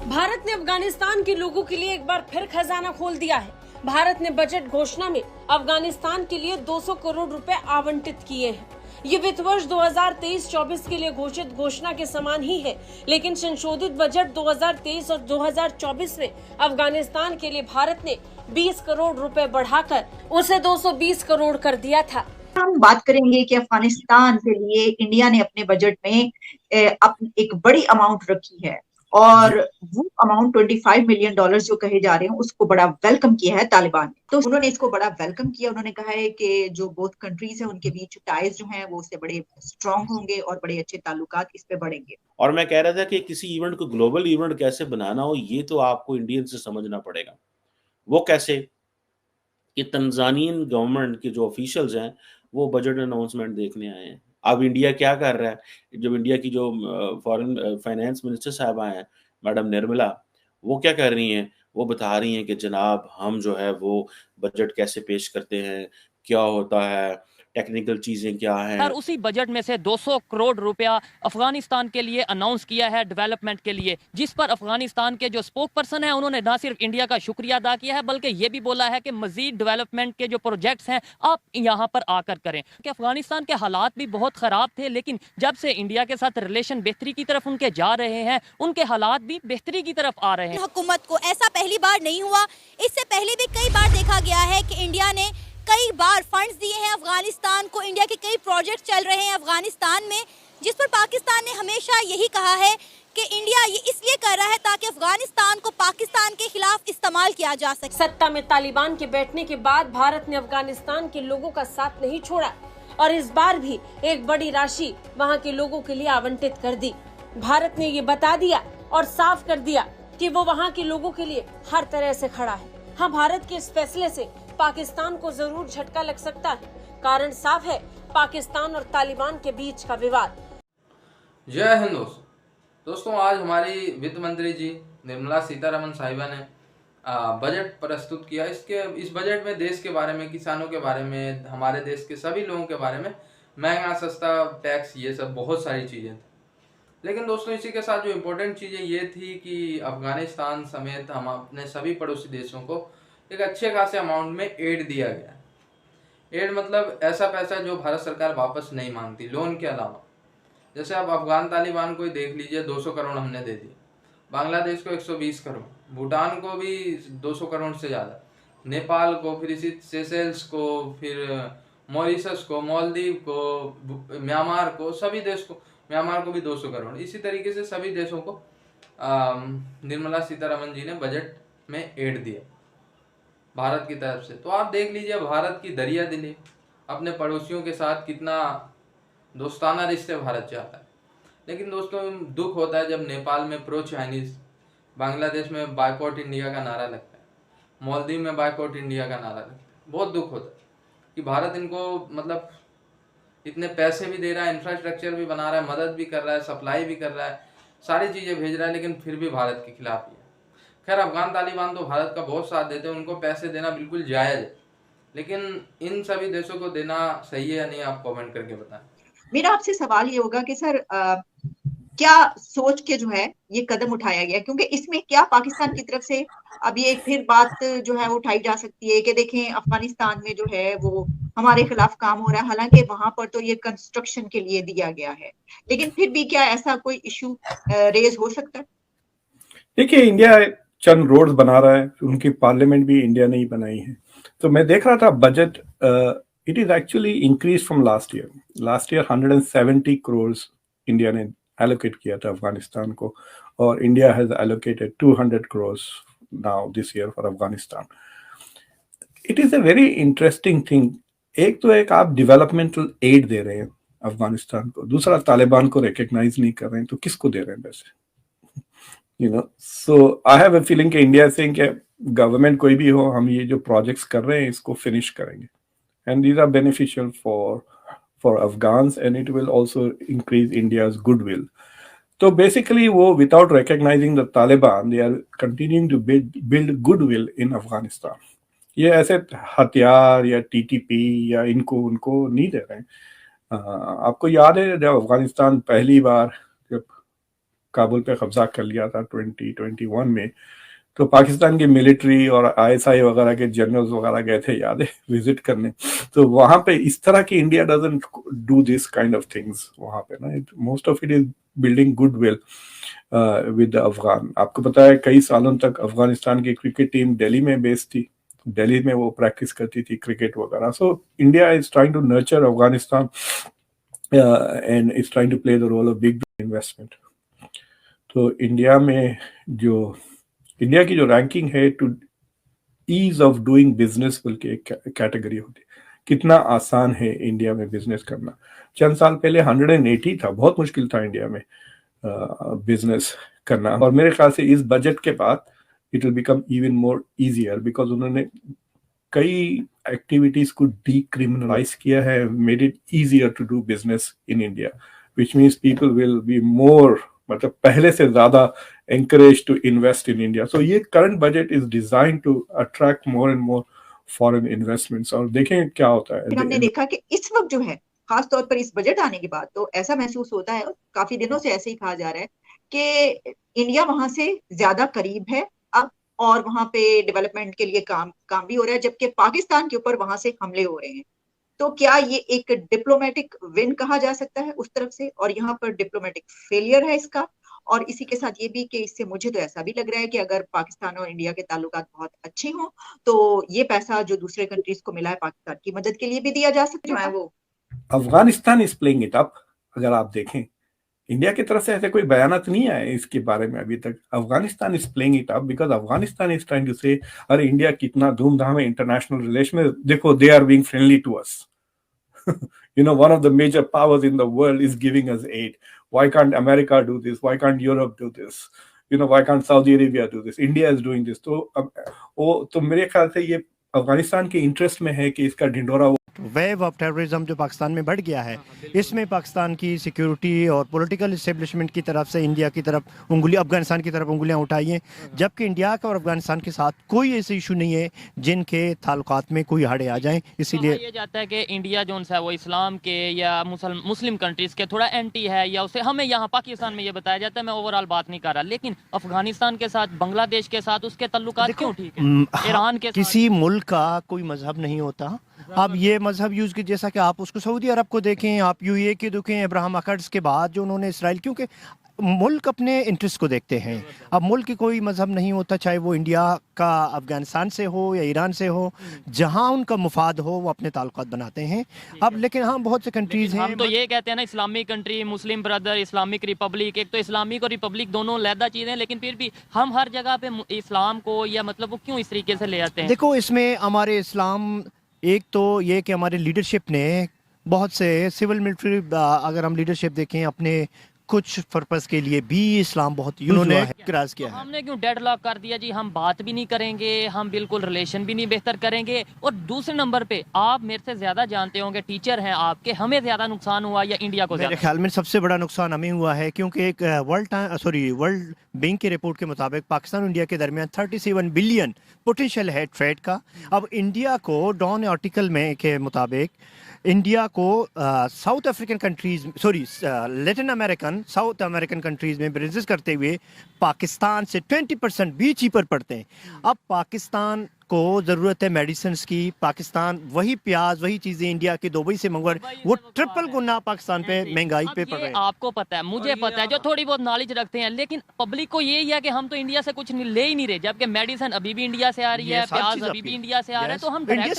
भारत ने अफगानिस्तान के लोगों के लिए एक बार फिर खजाना खोल दिया है। भारत ने बजट घोषणा में अफगानिस्तान के लिए 200 करोड़ रुपए आवंटित किए हैं। ये वित्त वर्ष 2023-24 के लिए घोषित घोषणा के समान ही है, लेकिन संशोधित बजट 2023 और 2024 में अफगानिस्तान के लिए भारत ने 20 करोड़ रुपए बढ़ाकर उसे 220 करोड़ कर दिया था। हम बात करेंगे कि अफगानिस्तान के लिए इंडिया ने अपने बजट में एक बड़ी अमाउंट रखी है और वो अमाउंट $25 मिलियन जो कहे जा रहे हैं उसको बड़ा वेलकम किया है तालिबान ने। तो उन्होंने इसको बड़ा वेलकम किया। उन्होंने कहा है कि जो बोथ कंट्रीज हैं उनके बीच टाइज जो हैं वो उससे बड़े स्ट्रांग होंगे और बड़े अच्छे ताल्लुकात इस पे बढ़ेंगे। और मैं कह रहा था कि किसी इवेंट को ग्लोबल इवेंट कैसे बनाना हो, ये तो आपको इंडियन से समझना पड़ेगा। वो कैसे कि तंजानियन गवर्नमेंट के जो ऑफिशियल्स हैं वो बजट अनाउंसमेंट देखने आए हैं। अब इंडिया क्या कर रहा है, जब इंडिया की जो फॉरेन फाइनेंस मिनिस्टर साहबा हैं मैडम निर्मला, वो क्या कर रही हैं, वो बता रही हैं कि जनाब हम जो है वो बजट कैसे पेश करते हैं, क्या होता है, टेक्निकल चीजें क्या हैं। और उसी बजट में से 200 करोड़ रुपया अफगानिस्तान के लिए अनाउंस किया है डेवलपमेंट के लिए, जिस पर अफगानिस्तान के जो स्पोक पर्सन है उन्होंने ना सिर्फ इंडिया का शुक्रिया अदा किया है बल्कि ये भी बोला है कि मजीद डेवलपमेंट के जो प्रोजेक्ट्स हैं आप यहाँ पर आकर करें। कि अफगानिस्तान के हालात भी बहुत खराब थे, लेकिन जब से इंडिया के साथ रिलेशन बेहतरी की तरफ उनके जा रहे हैं, उनके हालात भी बेहतरी की तरफ आ रहे हैं। हुकूमत को ऐसा पहली बार नहीं हुआ, इससे पहले भी कई बार देखा गया है कि इंडिया ने कई बार फंड्स दिए हैं अफगानिस्तान को। इंडिया के कई प्रोजेक्ट चल रहे हैं अफगानिस्तान में, जिस पर पाकिस्तान ने हमेशा यही कहा है कि इंडिया ये इसलिए कर रहा है ताकि अफगानिस्तान को पाकिस्तान के खिलाफ इस्तेमाल किया जा सके। सत्ता में तालिबान के बैठने के बाद भारत ने अफगानिस्तान के लोगों का साथ नहीं छोड़ा और इस बार भी एक बड़ी राशि वहां के लोगों के लिए आवंटित कर दी। भारत ने ये बता दिया और साफ कर दिया कि वो वहां के लोगों के लिए हर तरह से खड़ा है। हाँ, भारत के इस फैसले से पाकिस्तान को जरूर झटका लग सकता है। कारण साफ है, पाकिस्तान और तालिबान के बीच का विवाद। जय हिंद दोस्तों, आज हमारी वित्त मंत्री जी निर्मला सीतारमण साहिबा ने बजट प्रस्तुत किया। इस बजट में देश के बारे में, किसानों के बारे में, हमारे देश के सभी लोगों के बारे में, महंगा सस्ता टैक्स, ये सब बहुत सारी चीज़ें थी। लेकिन दोस्तों इसी के साथ जो इम्पोर्टेंट चीज़ें ये थी कि अफगानिस्तान समेत हम अपने सभी पड़ोसी देशों को एक अच्छे खासे अमाउंट में एड दिया गया। एड मतलब ऐसा पैसा जो भारत सरकार वापस नहीं मांगती, लोन के अलावा। जैसे आप अफगान तालिबान को ही देख लीजिए, 200 करोड़ हमने दे दिए, बांग्लादेश को 120 करोड़, भूटान को भी 200 करोड़ से ज़्यादा, नेपाल को, फिर इसी सेशेल्स को, फिर मॉरिशस को, मालदीव को, म्यांमार को, सभी देश को, म्यांमार को भी 200 करोड़। इसी तरीके से सभी देशों को निर्मला सीतारमण जी ने बजट में एड दिया भारत की तरफ से। तो आप देख लीजिए भारत की दरिया दिली, अपने पड़ोसियों के साथ कितना दोस्ताना रिश्ते भारत चाहता है। लेकिन दोस्तों दुख होता है जब नेपाल में प्रो चाइनीज़, बांग्लादेश में बायकॉट इंडिया का नारा लगता है, मालदीव में बायकॉट इंडिया का नारा लगता है। बहुत दुख होता है कि भारत इनको मतलब इतने पैसे भी दे रहा है, इंफ्रास्ट्रक्चर भी बना रहा है, मदद भी कर रहा है, सप्लाई भी कर रहा है, सारी चीज़ें भेज रहा है, लेकिन फिर भी भारत के खिलाफ ही है। खैर अफगान तालिबान तो भारत का बहुत साथ देते हैं, उनको पैसे देना बिल्कुल जायज़ है, लेकिन इन सभी देशों को देना सही है या नहीं, आप कमेंट करके बताएं। मेरा आपसे सवाल ये होगा कि सर क्या सोच के जो है ये कदम उठाया गया, क्योंकि इसमें क्या पाकिस्तान की तरफ से अब ये फिर बात जो है उठाई जा सकती है कि देखें अफगानिस्तान में जो है वो हमारे खिलाफ काम हो रहा है, हालांकि वहां पर तो ये कंस्ट्रक्शन के लिए दिया गया है, लेकिन फिर भी क्या ऐसा कोई इशू रेज हो सकता है? देखिए, इंडिया चंद रोड्स बना रहा है, उनकी पार्लियामेंट भी इंडिया ने ही बनाई है। तो मैं देख रहा था budget, it is actually increase from last year 170 crore India ने एलोकेट किया था अफगानिस्तान को, और India has allocated 200 crore now this year for Afghanistan. It is a very interesting thing. एक तो एक आप डेवलपमेंटल एड दे रहे हैं अफगानिस्तान को, दूसरा तालिबान को रिकग्नाइज नहीं कर रहे हैं, तो किसको दे रहे हैं पैसे? So I have a feeling कि इंडिया से गवर्नमेंट कोई भी हो, हम ये जो प्रोजेक्ट्स कर रहे हैं इसको फिनिश करेंगे, and these are beneficial for Afghans, and it will also increase India's goodwill. So basically वो without recognizing the Taliban, they are continuing to build goodwill in Afghanistan. ये ऐसे हथियार या TTP या इनको उनको नहीं दे रहे हैं। आपको याद है जब अफगानिस्तान पहली बार जब काबुल पे कब्जा कर लिया था 2021 में, तो पाकिस्तान की मिलिट्री और ISI वगैरह के जनरल्स वगैरह गए थे, याद है, विजिट करने। तो वहां पे इस तरह की India doesn't do this kind of things वहां पे ना। Most of it is building goodwill with Afghan. आपको पता है कई सालों तक अफगानिस्तान की क्रिकेट टीम दिल्ली में बेस्ड थी, दिल्ली में वो प्रैक्टिस करती थी क्रिकेट वगैरह। So India is trying to nurture Afghanistan and is trying to play the role of big investment. तो इंडिया की जो रैंकिंग है to ease of doing business बोल के एक कैटेगरी होती है, कितना आसान है इंडिया में बिजनेस करना। चंद साल पहले 180 था, बहुत मुश्किल था इंडिया में बिजनेस करना, और मेरे ख्याल से इस बजट के बाद it will become even more easier, because उन्होंने कई एक्टिविटीज को डीक्रिमिनलाइज किया है, made it easier to do business in India, which means people will be more, मतलब पहले से ज्यादा encouraged to invest in India. So ये current budget is designed to attract more and more foreign investments. और देखें क्या होता है। हमने देखा कि इस वक्त जो है, खास तौर पर इस बजट आने के बाद, तो ऐसा महसूस होता है, काफी दिनों से ऐसे ही कहा जा रहा है कि इंडिया वहां से ज्यादा करीब है अब, और वहां पे डेवलपमेंट के लिए काम भी हो रहा है, जबकि पाकिस्तान के ऊपर वहां से हमले हो रहे हैं। तो क्या ये एक डिप्लोमेटिक विन कहा जा सकता है उस तरफ से, और यहाँ पर डिप्लोमेटिक फेलियर है इसका? और इसी के साथ ये भी कि इससे मुझे तो ऐसा भी लग रहा है कि अगर पाकिस्तान और इंडिया के ताल्लुकात बहुत अच्छे हों तो ये पैसा जो दूसरे कंट्रीज को मिला है पाकिस्तान की मदद के लिए भी दिया जा सकता है। वो Afghanistan is playing it up. अगर आप देखें इंडिया की तरफ से ऐसे कोई बयानात नहीं आए इसके बारे में अभी तक। Afghanistan is playing it up because Afghanistan is trying to say अरे इंडिया कितना धूमधाम है इंटरनेशनल रिलेशन में, देखो they are being friendly to us. You know, one of the major powers in the world is giving us aid. Why can't America do this? Why can't Europe do this? You know, why can't Saudi Arabia do this? India is doing this. तो मेरे ख्याल से ये अफगानिस्तान के interest में है कि इसका ढिंढोरा वेव ऑफ टेररिज्म जो पाकिस्तान में बढ़ गया है, इसमें पाकिस्तान की सिक्योरिटी और पॉलिटिकल इस्टेब्लिशमेंट की तरफ से इंडिया की तरफ अफगानिस्तान की तरफ उंगलियां उठाई हैं, जबकि इंडिया का और अफगानिस्तान के साथ कोई ऐसे इशू नहीं है जिनके ताल्लुकात में कोई हाड़े आ जाएं। इसीलिए ये जाता है कि इंडिया जो है वो इस्लाम के या मुस्लिम कंट्रीज के थोड़ा एंटी है, या उसे हमें यहाँ पाकिस्तान में ये बताया जाता है। मैं ओवरऑल बात नहीं कर रहा, लेकिन अफगानिस्तान के साथ, बांग्लादेश के साथ उसके ताल्लुकात क्यों ठीक है? ईरान के किसी मुल्क का कोई मजहब नहीं होता। अब ये मजहब यूज की, जैसा कि आप उसको सऊदी अरब को देखें, आप UAE के देखें, अब्राहम अकॉर्ड्स के बाद जो उन्होंने इसराइल, क्योंकि मुल्क अपने इंटरेस्ट को देखते हैं। अब मुल्क की कोई मजहब नहीं होता, चाहे वो इंडिया का अफगानिस्तान से हो या ईरान से हो, जहां उनका मुफाद हो वो अपने ताल्लुकात बनाते हैं। अब लेकिन हाँ, बहुत से कंट्रीज हैं, हम तो ये कहते हैं ना, इस्लामिक कंट्री, मुस्लिम ब्रदर, इस्लामिक रिपब्लिक। एक तो इस्लामिक और रिपब्लिक दोनों अलग चीज़ें हैं, लेकिन फिर भी हम हर जगह पे इस्लाम को, या मतलब वो क्यों इस तरीके से ले आते हैं? देखो, इसमें हमारे इस्लाम, एक तो ये कि हमारे लीडरशिप ने बहुत से सिविल मिलिट्री, अगर हम लीडरशिप देखें अपने कुछ पर्पस के लिए भी इस्लाम बहुत उन्होंने क्रॉस किया है। हमने क्यों डेडलॉक कर दिया जी? हम बात भी नहीं करेंगे, हम बिल्कुल रिलेशन भी नहीं बेहतर करेंगे। और दूसरे नंबर पे आप मेरे से ज्यादा जानते होंगे, टीचर हैं आपके, हमें ज्यादा नुकसान हुआ या इंडिया को? मेरे ख्याल में सबसे बड़ा नुकसान हमें हुआ है, क्योंकि एक वर्ल्ड बैंक की रिपोर्ट के मुताबिक पाकिस्तान और इंडिया के दरमियान 37 बिलियन पोटेंशियल है ट्रेड का। अब इंडिया को डॉन आर्टिकल में के मुताबिक इंडिया को south African countries, Latin American, south American countries में बिजनेस करते हुए पाकिस्तान से 20% भी चीपर पड़ते हैं। अब पाकिस्तान को ज़रूरत है मेडिसिन की, पाकिस्तान वही प्याज, वही चीज़ें इंडिया के दुबई से मंगवा, वो ट्रिपल गुना पाकिस्तान पे महंगाई पे पड़ रहे हैं। आपको पता है, मुझे पता है, जो थोड़ी बहुत नॉलेज रखते हैं, लेकिन पब्लिक को यही है कि हम तो इंडिया से कुछ ले ही नहीं रहे, जबकि मेडिसिन अभी भी इंडिया से आ रही है, प्याज अभी भी इंडिया से आ रहा है। तो हम इंडिया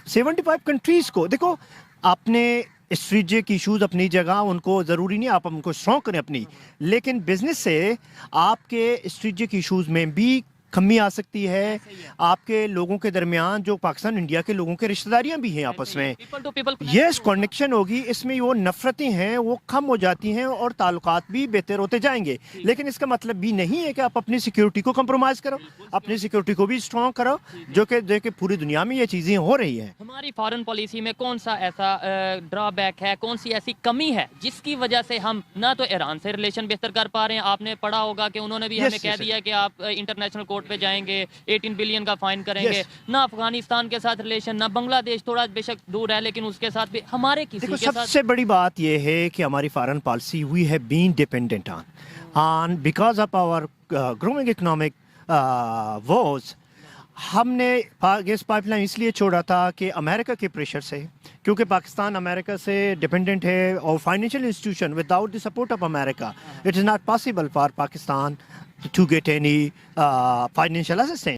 75 कंट्रीज को देखो, अपने स्ट्रेटेजिक इश्यूज अपनी जगह, उनको ज़रूरी नहीं आप उनको स्ट्रॉन्ग करें अपनी, लेकिन बिजनेस से आपके स्ट्रेटेजिक इश्यूज में भी कमी आ सकती है। आपके लोगों के दरमियान, जो पाकिस्तान इंडिया के लोगों के रिश्तेदारियां भी हैं आपस में, यस कनेक्शन होगी, इसमें वो नफरतें हैं वो कम हो जाती हैं और ताल्लुकात भी बेहतर होते जाएंगे। लेकिन इसका मतलब भी नहीं है कि आप अपनी सिक्योरिटी को कंप्रोमाइज़ करो, अपनी सिक्योरिटी को भी स्ट्रॉन्ग करो, जो कि देखिए पूरी दुनिया में ये चीज़ें हो रही हैं। हमारी फॉरेन पॉलिसी में कौन सा ऐसा ड्रॉबैक है, कौन सी ऐसी कमी है जिसकी वजह से हम ना तो ईरान से रिलेशन बेहतर कर पा रहे हैं? आपने पढ़ा होगा कि उन्होंने भी हमें कह दिया कि आप इंटरनेशनल कोर्ट कोर्ट पे जाएंगे, 18 बिलियन का फाइन करेंगे। Yes. ना अफगानिस्तान के साथ रिलेशन, ना बांग्लादेश थोड़ा बेशक दूर है लेकिन उसके साथ भी हमारे किसी देखो, के साथ सबसे बड़ी बात यह है कि हमारी foreign policy we have been dependent on because of our growing economic was. हमने गैस पाइपलाइन इसलिए छोड़ा था कि अमेरिका के प्रेशर से, क्योंकि पाकिस्तान अमेरिका से डिपेंडेंट है और financial institution without the support of America it is not possible for Pakistan to get any financial assistance.